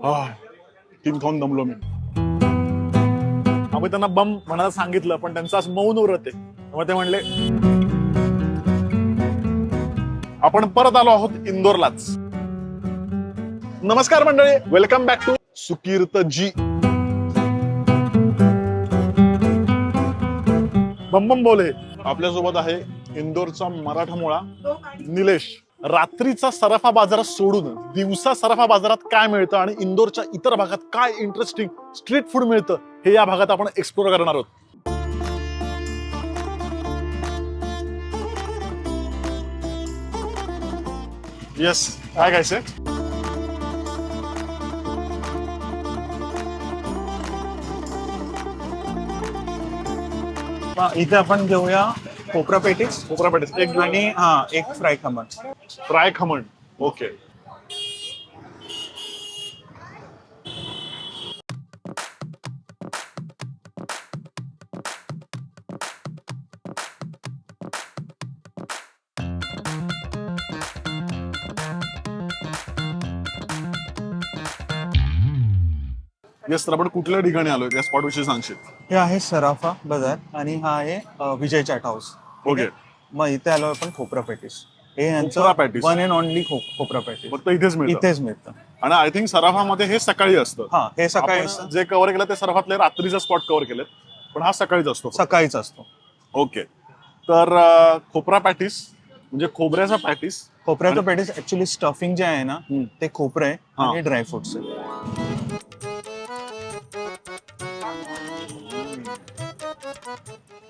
तीन खाऊन दमलो मी. आम्ही त्यांना बम म्हणायला सांगितलं, पण त्यांचं आज मौन व्रत आहे. त्यामुळे ते म्हणले. आपण परत आलो आहोत इंदोरलाच. नमस्कार मंडळी, वेलकम बॅक टू सुकीर्त जी. बम बम बोले. आपल्यासोबत आहे इंदोरचा मराठा मुळा निलेश. रात्रीचा सराफा बाजारात सोडून दिवसा सराफा बाजारात काय मिळतं आणि इंदोरच्या इतर भागात काय इंटरेस्टिंग स्ट्रीट फूड मिळतं हे या भागात आपण एक्सप्लोर करणार आहोत. येस, काय खायचंय? इथे आपण घेऊया कोपरा पेटीस कोपरा पॅटीस एक आणि एक fry khaman. Fry khaman. Okay. Yes, तर आपण कुठल्या ठिकाणी आलोय त्या स्पॉट विषयी सांगशील? हे आहे सराफा बाजार आणि हा आहे विजय चाट हाऊस. ओके. मग इथे आलो आपण खोपरा पेटीस. हे खोपरा यांचं पॅटीस. वन अँड ओनली खोपरा पेटीस फक्त इथेच मिळतं. इथेच मिळतं. आणि आय थिंक सराफामध्ये हे सकाळी असतं. हा, हे सकाळी आपण असतं. जे कव्हर केलं ते सराफातले रात्रीचा स्पॉट कव्हर केलेत, पण हा सकाळीच असतो. सकाळीच असतो. ओके. तर खोपरा पॅटीस म्हणजे खोबऱ्याचा पॅटीस. खोपऱ्याचं पेटीस ऍक्च्युली स्टफिंग जे आहे ना ते खोबरं आहे हा. आणि ड्रायफ्रुट्स आहे.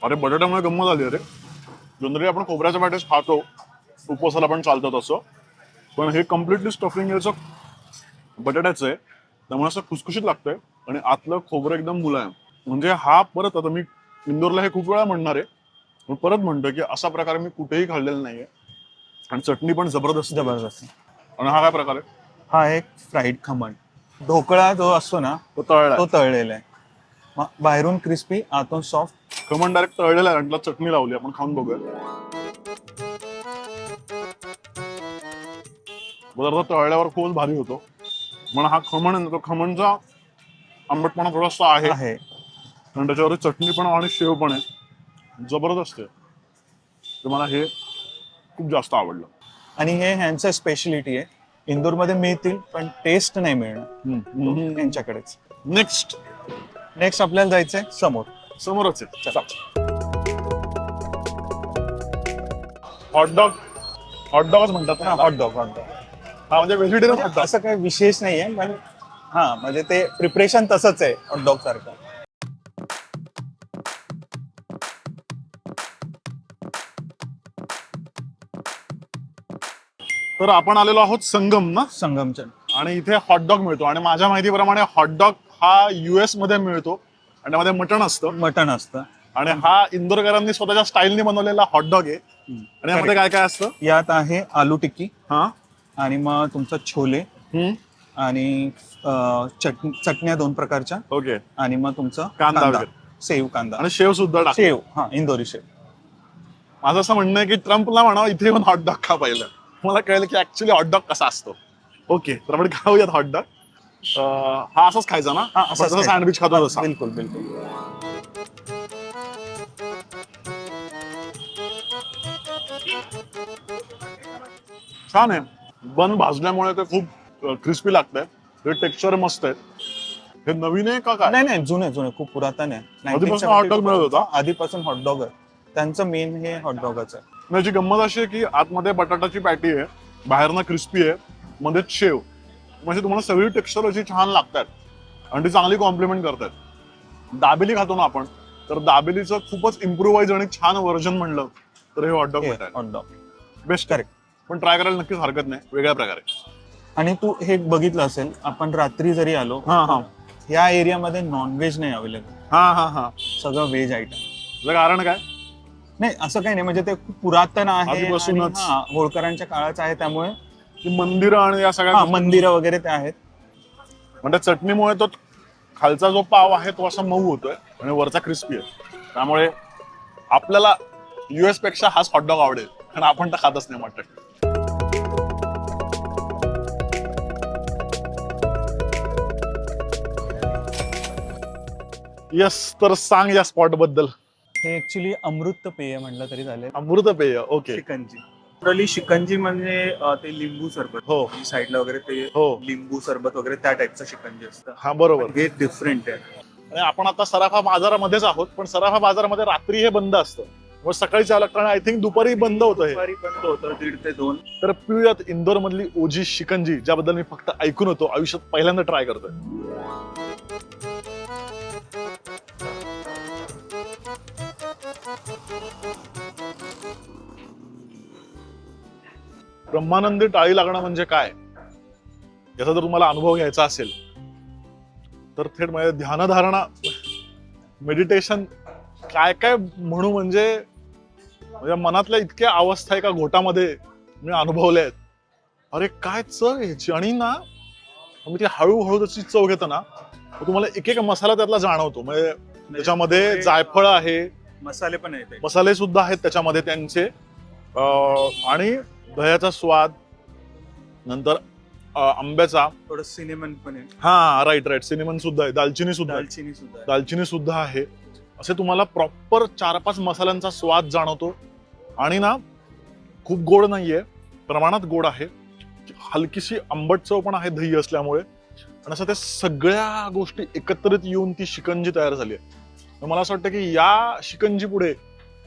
अरे बटाट्यामुळे गंमत आली. अरे जनरली आपण खोबऱ्याचा पॅटीस खातो, उपवासाला पण चालतं तसं, पण हे कम्प्लिटली स्टफिंग याचं बटाट्याचं आहे, त्यामुळे असं खुसखुशीत लागतंय आणि आतलं खोबरं एकदम मुलायम. म्हणजे हा परत, आता मी इंदोरला हे खूप वेळा म्हणणार आहे, पण परत म्हणतो की असा प्रकार मी कुठेही खाल्लेला नाहीये. आणि चटणी पण जबरदस्त. आणि हा काय प्रकार आहे? हा एक फ्राईड खमण. ढोकळा जो असतो ना तो तळला. तो तळलेला आहे. बाहेरून क्रिस्पी, आतून सॉफ्ट. खमण डायरेक्ट तळलेला आहे आणि त्याला चटणी लावली. आपण खाऊन बघूया. पदार्थ तळल्यावर खूपच भारी होतो. म्हणून हा खमण आहे ना, तो खमणचा आंबटपणा थोडासा आहे आणि त्याच्यावर चटणी पण आणि शेव पण आहे, जबरदस्त आहे. तर मला हे खूप जास्त आवडलं. आणि हे ह्यांचं स्पेशलिटी आहे. इंदोरमध्ये मिळतील पण टेस्ट नाही मिळणार यांच्याकडेच. नेक्स्ट आपल्याला जायचंय समोरच आहे. हॉटडॉगच म्हणतात ना. हॉटडॉग. हा म्हणजे व्हेजिटेरियन हॉटडॉग. असं काही विशेष नाहीये, पण म्हणजे ते प्रिपरेशन तसंच आहे हॉटडॉग सारखं. तर आपण आलेलो आहोत संगम ना, संगमच्या. आणि इथे हॉटडॉग मिळतो. आणि माझ्या माहितीप्रमाणे हॉटडॉग हा US मध्ये मिळतो आणि त्यामध्ये मटण असतं. आणि हा इंदोरकरांनी स्वतःच्या स्टाईलने बनवलेला हॉटडॉग आहे. आणि यामध्ये काय काय असतं? यात आहे आलू टिक्की, हा, आणि मग तुमचा छोले, आणि चटण्या 2 प्रकारच्या. ओके. आणि मग तुमचा कांदा वगैरे. सेव कांदा आणि शेव सुद्धा टाक. शेव, इंदोरी शेव. माझं असं म्हणणं आहे की ट्रम्पला म्हणावं इथे येऊन हॉटडॉग खा पहिलं. मला कळलं की ऍक्च्युली हॉटडॉग कसा असतो. ओके, तर आपण खाऊयात हॉटडॉग. हा असाच खायचा ना, सँडविच खातो तसा. बिलकुल. छान आहे. बन भाजल्यामुळे ते खूप क्रिस्पी लागतंय. ते टेक्स्चर मस्त आहे. हे नवीन आहे का काय? नाही, जुने खूप पुरातन आहे. आधीपासून हॉटडॉग मिळत होता? आधीपासून हॉटडॉग आहे त्यांचं मेन. हे हॉटडॉगच आहे. त्याची गंमत अशी आहे की आतमध्ये बटाटाची पॅटी आहे, बाहेरनं क्रिस्पी आहे, मध्ये शेव. म्हणजे तुम्हाला सगळी टेक्स्चर अशी छान लागतात आणि ती चांगली कॉम्प्लिमेंट करतात. दाबेली खातो ना आपण, तर दाबेलीचं खूपच इम्प्रुव्हाइज आणि छान व्हर्जन म्हणलं तर हे हॉटडॉग हॉटडॉग बेस्ट. करेक्ट. पण ट्राय करायला नक्कीच हरकत नाही, वेगळ्या प्रकारे. आणि तू हे बघितलं असेल, आपण रात्री जरी आलो, या एरियामध्ये नॉनव्हेज नाही अवेलेबल. सगळं व्हेज आयटम. कारण काय? नाही, असं काही नाही. म्हणजे ते खूप पुरातन आहे, आधीपासूनच. होळकरांच्या काळाचं आहे, त्यामुळे मंदिरं आणि या सगळ्या मंदिरं वगैरे ते आहेत. म्हणजे चटणीमुळे तो खालचा जो पाव आहे तो असा मऊ होतोय आणि वरचा क्रिस्पी आहे. त्यामुळे आपल्याला US पेक्षा हाच हॉटडॉग आवडेल, कारण आपण तर खातच नाही मटण. यस, तर सांग या स्पॉट बद्दल. हे ऍक्च्युली अमृत पेय म्हणलं तरी चालेल. अमृत पेय. ओके. शिकंजी जनरली शिकंजी म्हणजे ते लिंबू सरबत. हो साईडला वगैरे ते हो. लिंबू सरबत वगैरे त्या टाईपचं शिकंजी असतं. हा बरोबर. हे डिफरंट आहे. आणि आपण आता सराफा बाजारामध्येच आहोत, पण सराफा बाजारामध्ये रात्री हे बंद असतं, मग सकाळी चालू लागतं. आय थिंक दुपारी बंद होतं हे. दुपारी बंद होतं 1:30 ते 2. तर पिऊयात इंदोर मधली ओजी शिकंजी, ज्याबद्दल मी फक्त ऐकून होतो, आयुष्यात पहिल्यांदा ट्राय करतोय. ब्रह्मानंदी टाळी लागणं म्हणजे काय, याचा जर तुम्हाला अनुभव घ्यायचा असेल तर थेट म्हणजे ध्यानधारणा, मेडिटेशन, काय काय म्हणू, म्हणजे मनातल्या इतक्या अवस्था एका घोटामध्ये मी अनुभवल्या आहेत. अरे काय चव आहे ह्याची. आणि ना मग ती हळूहळू त्याची चव घेतो ना, तुम्हाला एक एक मसाला त्यातला जाणवतो. म्हणजे त्याच्यामध्ये जायफळ आहे, मसाले पण आहेत. मसाले सुद्धा आहेत त्याच्यामध्ये त्यांचे, आणि दह्याचा स्वाद, नंतर आंब्याचा, थोडं सिनेमन पण आहे. हा राईट, सिनेमन सुद्धा आहे, दालचिनी सुद्धा आहे. असे तुम्हाला प्रॉपर 4-5 मसाल्यांचा स्वाद जाणवतो. आणि ना खूप गोड नाहीये, प्रमाणात गोड आहे, हलकीशी आंबट चव पण आहे दही असल्यामुळे. आणि असं त्या सगळ्या गोष्टी एकत्रित येऊन ती शिकंजी तयार झाली आहे. मला असं वाटतं की या शिकंजी पुढे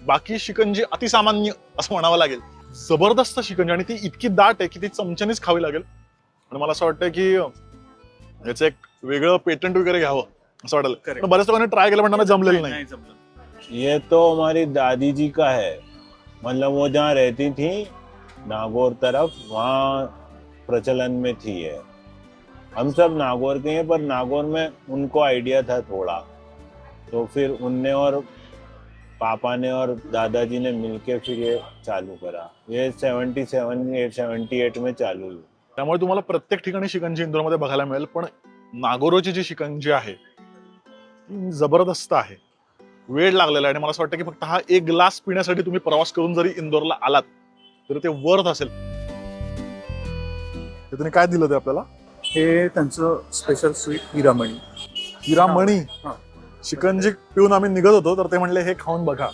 बाकी शिकंजी अतिसामान्य असं म्हणावं लागेल. जबरदस्त शिकंजी, आणि ती इतकी दाट आहे की ती चमच्यानेच खावी लागेल. आणि मला असं वाटतं की याचं एक वेगळं पेटंट वगैरे घ्यावं असं वाटेल. पण बऱ्याच लोकांनी ट्राय केलं पण त्यांना जमलेलं नाही. ये तो हमारी दादी जी का है, मतलब वो जहाँ रहती थी नागौर तरफ, वहाँ प्रचलन में थी है. हम सब नागौर के हैं, पर नागौर में उनको आइडिया था थोड़ा, तो फिर उनने और पापा ने और दादाजी ने मिलके फिर ये चालू करा. ये 78 में चालू हुई. त्यामुळे तुम्हाला प्रत्येक ठिकाणी शिकंजी इंदोरमध्ये बघायला मिळेल. पण नागोरची जी शिकंजी आहे ती जबरदस्त आहे. वेळ लागलेला आहे. आणि मला असं वाटतं की फक्त हा एक ग्लास पिण्यासाठी तुम्ही प्रवास करून जरी इंदोरला आलात तर ते वर्थ असेल. ते तुम्ही काय दिलं ते आपल्याला? हे त्यांचं स्पेशल स्वीट हिरामणी. हिरामणी. शिकंजी पिऊन आम्ही निघत होतो तर ते म्हणले हे खाऊन बघा.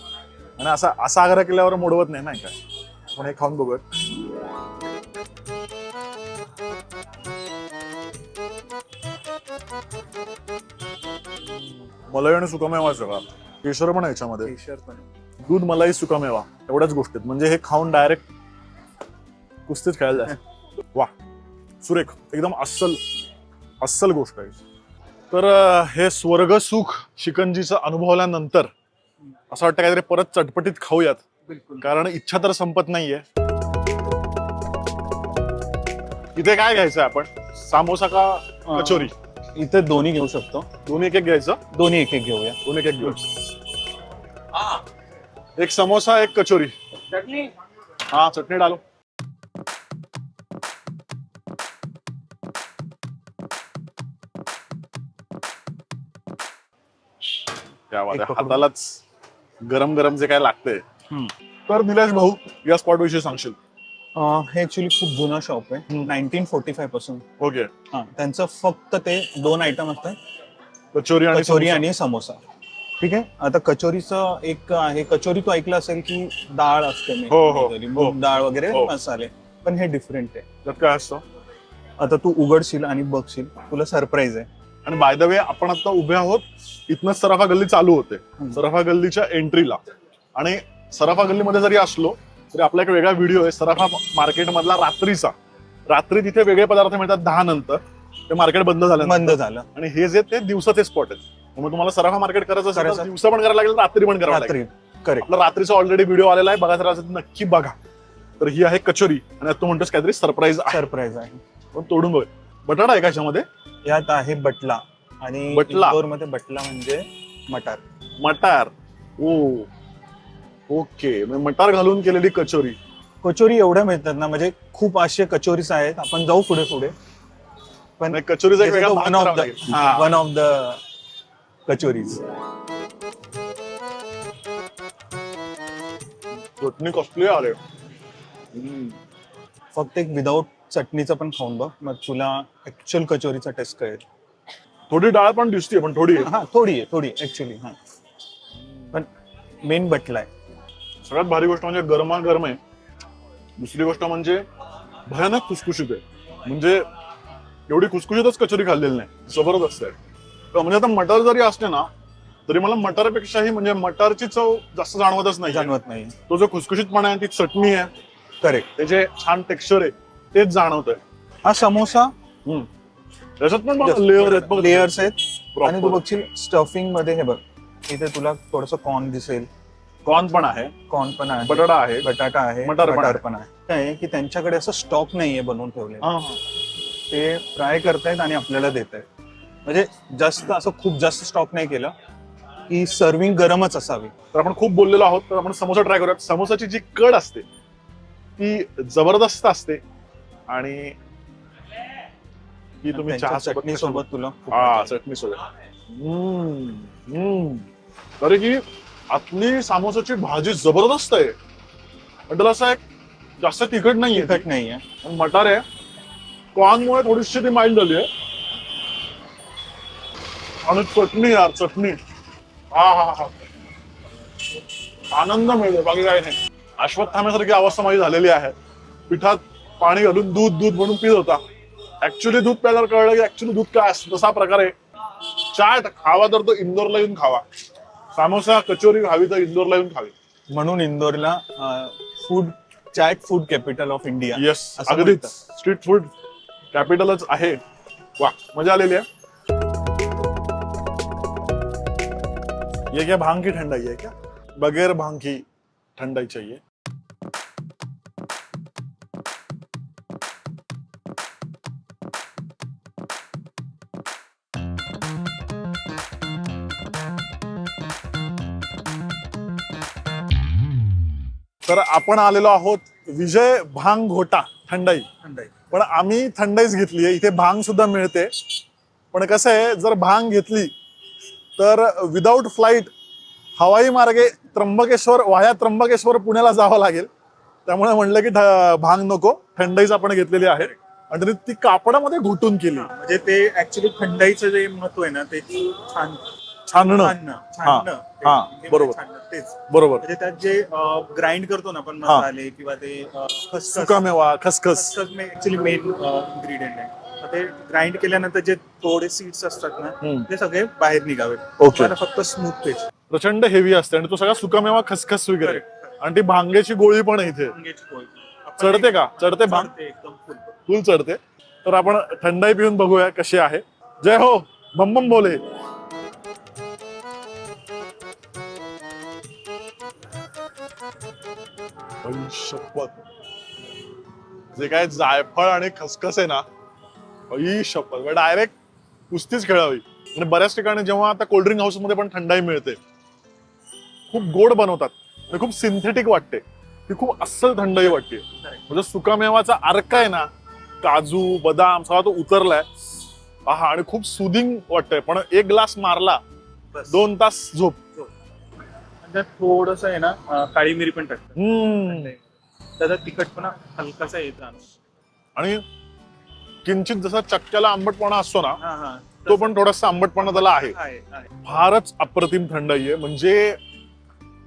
आणि असा आग्रह केल्यावर मोडवत नाही ना काय. आपण हे खाऊन बघूया. मलाई आणि सुकामेवा सगळा. केशर पण आहे याच्यामध्ये. केशर पण. दूध, मलाई, सुकामेवा एवढ्याच गोष्टीत. म्हणजे हे खाऊन डायरेक्ट कुस्तीच खेळायला जाय. वा, सुरेख, एकदम अस्सल गोष्ट आहे. तर हे स्वर्ग सुख शिकंजीचं अनुभवल्यानंतर असं वाटतं काहीतरी परत चटपटीत खाऊयात. बिलकुल. कारण इच्छा तर संपत नाहीये. इथे काय घ्यायचं आपण? सामोसा का कचोरी? इथे दोन्ही घेऊ शकतो. दोन्ही एक घ्यायचं. दोन्ही एक घेऊया. दोन्ही एक घेऊ. एक समोसा, एक कचोरी. चटणी. हाँ चटनी डालो. क्या बात आहे. हातालाच गरम गरम जे काय लागतंय. तर निलेश भाऊ, या स्पॉट विषयी सांगशील? हे ऍक्च्युली खूप जुना शॉप आहे. 1945 पासून. ओके. त्यांचं फक्त ते 2 आयटम असतात, कचोरी आणि समोसा. ठीक आहे. आता कचोरीचं एक आहे, कचोरी तू ऐकलं असेल की डाळ असते, मूग डाळ वगैरे मसाले. पण हे डिफरंट आहे. त्यात काय असतं? आता तू उघडशील आणि बघशील, तुला सरप्राईज आहे. आणि बाय द वे आपण आता उभे आहोत, इथनच सराफा गल्ली चालू होते. सराफा गल्लीच्या एंट्रीला. आणि सराफा गल्लीमध्ये जरी असलो तरी आपला एक वेगळा व्हिडिओ आहे सराफा मार्केट मधला रात्रीचा. रात्री तिथे वेगळे पदार्थ मिळतात 10 नंतर. ते मार्केट बंद झालं. आणि हे जे ते दिवसाचे स्पॉट आहेत. मग तुम्हाला सराफा मार्केट करायचं असेल तर दिवसा पण करायला लागेल, रात्री पण करावं लागेल. आपला रात्रीचा ऑलरेडी व्हिडिओ आलेला आहे, बघायचा असेल तर नक्की बघा. तर ही आहे कचोरी. आणि तू म्हणतोस काहीतरी सरप्राईज आहे. पण तोडून बघ. बटाटा आहे का याच्यामध्ये? यात आहे बटला. आणि बटला. इंदोरमध्ये बटला म्हणजे मटार. मटार. ओ ओके. मटार घालून केलेली कचोरी एवढ्या मिळतात ना, म्हणजे खूप असे कचोरीज आहेत. आपण जाऊ पुढे. पण कचोरीचा एक वेगळा वन ऑफ द कचोरीज. चटणी कसली आले. फक्त एक विदाऊट चटणीचं पण खाऊन बघ, मग तुला ऍक्च्युअल कचोरीचा टेस्ट कळेल. थोडी डाळ पण दिसते, पण थोडी आहे. हा थोडी ऍक्च्युली. हा पण मेन बटला आहे. सगळ्यात भारी गोष्ट म्हणजे गरमागरम आहे. दुसरी गोष्ट म्हणजे भयानक खुसखुशीत आहे. म्हणजे एवढी खुसखुशीतच कचोरी खाल्लेली नाही, जबरदस्त आहे. म्हणजे आता मटर जरी असते ना तरी मला मटरपेक्षाही म्हणजे मटरची चव जास्त जाणवतच नाही. जाणवत नाही. तो जो खुसखुशीतपणा आहे, ती चटणी आहे, करेक्ट. त्याचे छान टेक्स्चर आहे, तेच जाणवतंय. हा समोसा त्याच्यात पण लेअर आहेत, लेयर्स आहेत. Proper. आणि तू बघशील स्टफिंग मध्ये हे बघ, इथे तुला थोडस कॉर्न दिसेल, कॉर्न पण आहे, कॉर्न पण आहे, बटाटा आहे, बटाटा आहे, मटार पण आहे. पण आहे. काय आहे की त्यांच्याकडे असं स्टॉक नाहीये बनवून ठेवले, हा. ते फ्राय करतायत आणि आपल्याला देत आहेत. म्हणजे जास्त असं खूप जास्त स्टॉक नाही केलं की सर्विंग गरमच असावी. तर आपण खूप बोललेलो आहोत, तर आपण समोसा ट्राय करूयात. समोसाची जी कड असते ती जबरदस्त असते आणि ती तुम्ही त्यांच्या चहा चटणी सोबत तुला खूप हा मजा येईल. चटणी सोबत. तरी ही आतली समोसाची भाजी जबरदस्त आहे. आणि त्याला असं एक जास्त तिखट नाहीये, तिखट नाहीये. आणि मटार आहे, कॉर्नमुळे थोडीशी ती माइल्ड झाली आहे. आणि चटणी यार, चटणी हा हा हा आनंद मिळतो, बाकी काही नाही. अश्वत्थाम्यासारखी अवस्था माझी झालेली आहे. पिठात पाणी घालून दूध दूध म्हणून पित होता. ऍक्च्युली दूध प्यायला कळलं की ऍक्च्युली दूध काय असतं. तसा प्रकार आहे. चाट खावा तर तो इंदोरला येऊन खावा. समोसा कचोरी खावी तर इंदोरला येऊन खावी. म्हणून इंदोरला food chaat food capital of India. Yes, असं अगदीच म्हणतात. स्ट्रीट फूड कॅपिटलच आहे. वा, मजा आलेली आहे. ये क्या भांग की ठंडाई है क्या? बगैर भांग की ठंडाई चाहिए. तर आपण आलेलो आहोत विजय भांग घोटा थंडाई. पण आम्ही थंडाईच घेतली आहे. इथे भांग सुद्धा मिळते. पण कसं आहे, जर भांग घेतली तर विदाऊट फ्लाईट हवाई मार्गे त्र्यंबकेश्वर पुण्याला जावं लागेल. त्यामुळे म्हणलं की भांग नको, थंडाईच आपण घेतलेली आहे. आणि त्यांनी ती कापडामध्ये घुटून केली. म्हणजे ते ऍक्च्युली थंडाईचं जे महत्व आहे ना, ते छान छानणं. हा, बरोबर. तेच बरोबर. म्हणजे त्यात जे ग्राइंड करतो ना आपण मसाले किंवा ते सुकामेवा, खसखस ऍक्च्युली मेन इन्ग्रेडियंट आहे. ते ग्राइंड केल्यानंतर जे थोडे सीड्स असतात ना, ते सगळे बाहेर निघावे. ओके. फक्त स्मूथ पेस्ट. प्रचंड हेवी असते आणि तो सगळा सुकामेवा, खसखस वगैरे. आणि ती भांग्याची गोळी पण आहे इथे. चढते का? चढते भांग एकदम फुल चढते. तर आपण थंडाई पिऊन बघूया कशी आहे. जय हो, बम बम बोले. शपथ, जे काय जायफळ आणि खसखस आहे ना, शपथ डायरेक्ट कुस्तीच खेळावी. आणि बऱ्याच ठिकाणी जेव्हा आता कोल्ड्रिंक हाऊस मध्ये पण थंडाई मिळते, खूप गोड बनवतात आणि खूप सिंथेटिक वाटते. ती खूप अस्सल थंडाई वाटते. म्हणजे सुकामेवाचा अर्क आहे ना, काजू बदाम सगळा तो उतरलाय. हा, आणि खूप सुदिंग वाटतंय. पण एक ग्लास मारला 2 तास झोप. थोडस आहे ना, काळी मिरी पण टाकतात. त्याचा तिखटपणा हलकासा येतो. आणि किंचित जसा चक्क्याला आंबटपणा असतो ना, तो पण थोडासा आंबटपणा त्याला आहे. फारच अप्रतिम थंडाई आहे. म्हणजे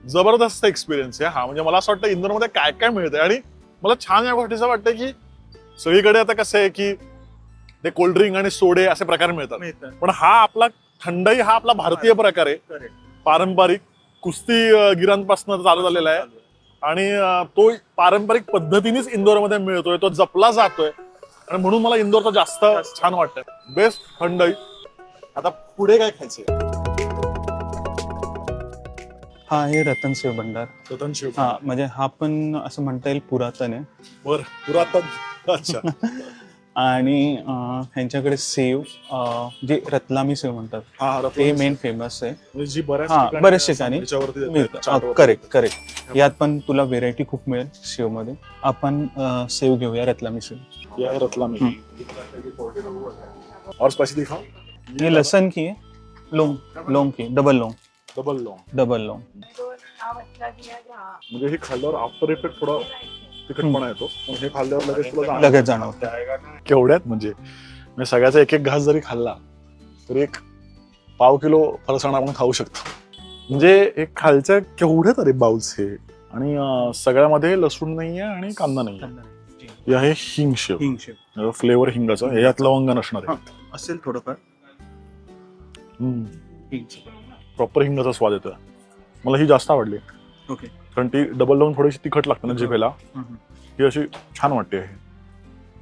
जबरदस्त एक्सपिरियन्स आहे हा. म्हणजे मला असं वाटतं इंदोरमध्ये काय काय मिळतंय. आणि मला छान या गोष्टीचं वाटतं की सगळीकडे आता कसं आहे की ते कोल्ड्रिंक आणि सोडे असे प्रकार मिळतात. पण हा आपला थंडाई हा आपला भारतीय प्रकार आहे. पारंपरिक कुस्तीगिरांपासून चालू झालेला आहे. आणि तो पारंपरिक पद्धतीनेच इंदोरमध्ये मिळतोय, तो जपला जातोय. आणि म्हणून मला इंदोरचं जास्त छान वाटतंय. बेस्ट थंडाई. आता पुढे काय खायचंय? हा आहे रतन सेव भंडार. रतन शिव. हा, म्हणजे हा पण असं म्हणता येईल पुरातन आहे. बर, पुरातन. अच्छा. आणि ह्यांच्याकडे सेव, जे रतलामी सेव म्हणतात, ते मेन फेमस आहे. म्हणजे जी बऱ्याच ठिकाणी त्याच्यावरती मिळतं. करेक्ट. यात पण तुला व्हेरायटी खूप मिळेल सेव मध्ये. आपण सेव घेऊया, रतलामी सेव. या रतलामी. और स्पाइसी दिखाओ. ये लसन की है, लोंग की, डबल लोंग. म्हणजे हे खाल्ल्यावर आफ्टर इफेक्ट थोडा तिखटपणा येतो. पण हे खाल्ल्यावर लगेच जाणवतं. केवढ्यात म्हणजे मी सगळ्याचा एक एक घास जरी खाल्ला तर एक पाव किलो फरसाण आपण खाऊ शकतो. म्हणजे एक खालच्या केवढे तरी बाउल्स हे, आणि सगळ्यामध्ये लसूण नाहीये आणि कांदा नाहीये. हे आहे हिंग शेव, हिंग फ्लेवर हिंगाचा. ह्यात लवंग नसणार आहे. असेल थोडंफार. प्रॉपर हिंगाचा स्वाद येतोय. मला ही जास्त आवडली. ओके. कारण ती डबल लावून थोडीशी तिखट लागते ना जिभेला. ही अशी छान वाटते.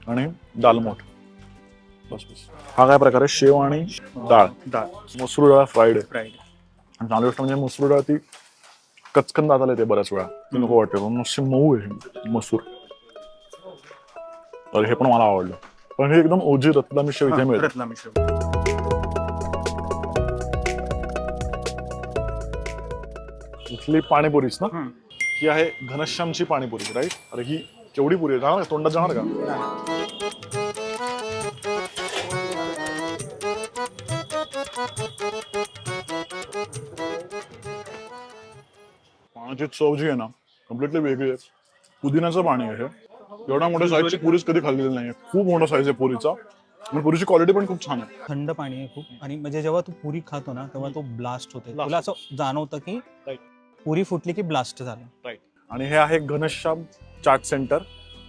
आणि दालमोट. बस बस. हा काय प्रकार आहे? शेव आणि डाळ. मसूर डाळ फ्राईड आहे. आणि चांगली गोष्ट म्हणजे मसूर डाळ ती कचकन दाताला येते बऱ्याच वेळा. ती नको वाटते. नुसती मऊ आहे मसूर. तर हे पण मला आवडलं. पण हे एकदम ओजी रत्नामी शेव इथे मिळते. इथली पाणीपुरीच ना? ही आहे घनश्यामची पाणीपुरी, राईट? अरे ही केवढी पुरी आहे, जाणार का तोंडात जाणार का? पाण्याची चव जी आहे ना कम्प्लिटली वेगळी आहे. पुदिन्याचं पाणी आहे. एवढ्या मोठ्या साईजची पुरीच कधी खाल्लेली नाहीये. खूप मोठा साईज आहे पुरीचा. आणि पुरीची क्वालिटी पण खूप छान आहे. थंड पाणी आहे खूप. आणि म्हणजे जेव्हा तू पुरी खातो ना तेव्हा तो ब्लास्ट होते. तुला असं जाणवतं की पुरी फुटली की ब्लास्ट झालं. राईट. आणि हे आहे घनश्याम चाट सेंटर.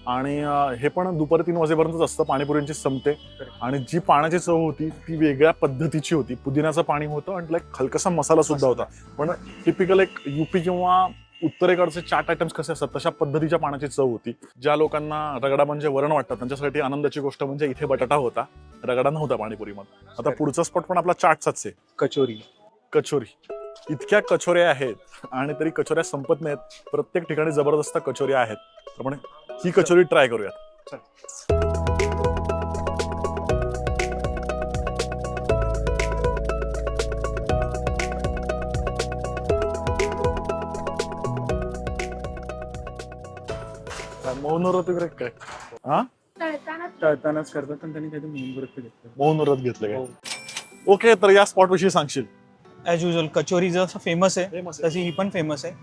आणि हे पण दुपारी 3 वाजेपर्यंतच असतं. पाणीपुरींची संपते. आणि जी पाण्याची चव होती ती वेगळ्या पद्धतीची होती. पुदिन्याचं पाणी होतं आणि लाईक हलकासा मसाला सुद्धा होता. पण टिपिकल एक युपी किंवा उत्तरेकडचे चाट आयटम्स कसे असतात तशा पद्धतीच्या पाण्याची चव होती. ज्या लोकांना रगडा म्हणजे वरण वाटतात त्यांच्यासाठी आनंदाची गोष्ट म्हणजे इथे बटाटा होता, रगडा नव्हता पाणीपुरीमध्ये. आता पुढचा स्पॉट पण आपला चाटचाच आहे. कचोरी. इतक्या कचोऱ्या आहेत आणि तरी कचोऱ्या संपत नाहीत. प्रत्येक ठिकाणी जबरदस्त कचोऱ्या आहेत. आपण ही कचोरी ट्राय करूयात. मौन व्रत वगैरे काय? हा, तळतानाच करतात पण त्यांनी काहीतरी मौन व्रत घेतलं. मौन व्रत घेतलं काय? ओके, तर या स्पॉट विषयी सांगशील? ॲज युजल कचोरी जसं फेमस आहे तशी ही पण फेमस आहे.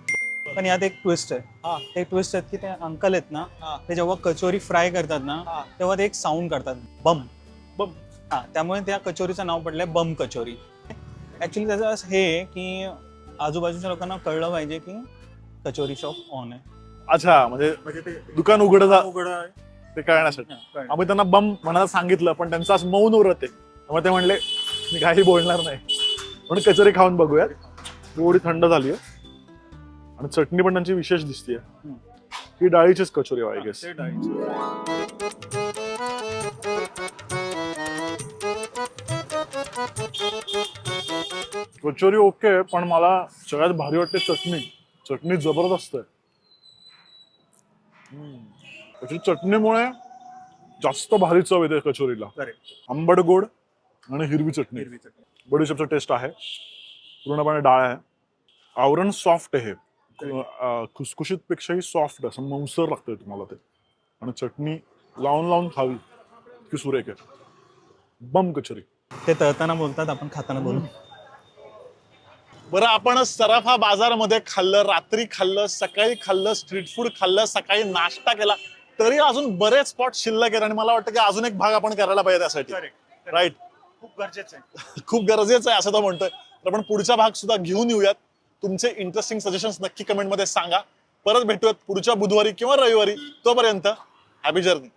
पण यात एक ट्विस्ट आहे. एक ट्विस्ट आहे की ते अंकल आहेत ना, ते जेव्हा कचोरी फ्राय करतात ना तेव्हा ते एक साऊंड करतात, बम बम. त्यामुळे त्या कचोरीचं नाव पडलंय बम कचोरी. ऍक्च्युली त्याचं हे आहे की आजूबाजूच्या लोकांना कळलं पाहिजे की कचोरी शॉप ऑन आहे. अच्छा, म्हणजे ते दुकान उघड आहे ते कळण्यासाठी. आम्ही त्यांना बम म्हणायला सांगितलं पण त्यांचं आज मौन व्रत आहे. त्यामुळे ते म्हणले मी काही बोलणार नाही. पण कचोरी खाऊन बघूयात. थोडी थंड झाली आहे आणि चटणी पण त्यांची विशेष दिसते. ही डाळीचीच कचोरी आहे, आय गेस. कचोरी ओके, पण मला सगळ्यात भारी वाटते चटणी जबरदस्त आहे. चटणीमुळे जास्त भारी चव येते कचोरीला. आंबट गोड आणि हिरवी चटणी. बडीशेपचा टेस्ट आहे. पूर्णपणे डाळ आहे. आवरण सॉफ्ट आहे. खुसखुशीत पेक्षाही सॉफ्ट असं मऊसर लागतंय तुम्हाला ते. आणि चटणी लावून खावी की सुरेख आहे. बम कचोरी. ते तळताना बोलतात, आपण खाताना बोलू. बरं, आपण सराफा बाजारमध्ये खाल्लं, रात्री खाल्लं, सकाळी खाल्लं, स्ट्रीट फूड खाल्लं, सकाळी नाश्ता केला, तरी अजून बरेच स्पॉट शिल्लक आहेत. आणि मला वाटतं की अजून एक भाग आपण करायला पाहिजे त्यासाठी. राईट. खूप गरजेचं आहे. खूप गरजेचं आहे असं तो म्हणतोय. तर आपण पुढचा भाग सुद्धा घेऊन येऊयात. तुमचे इंटरेस्टिंग सजेशन्स नक्की कमेंटमध्ये सांगा. परत भेटूयात पुढच्या बुधवारी किंवा रविवारी. तोपर्यंत हॅपी जर्नी.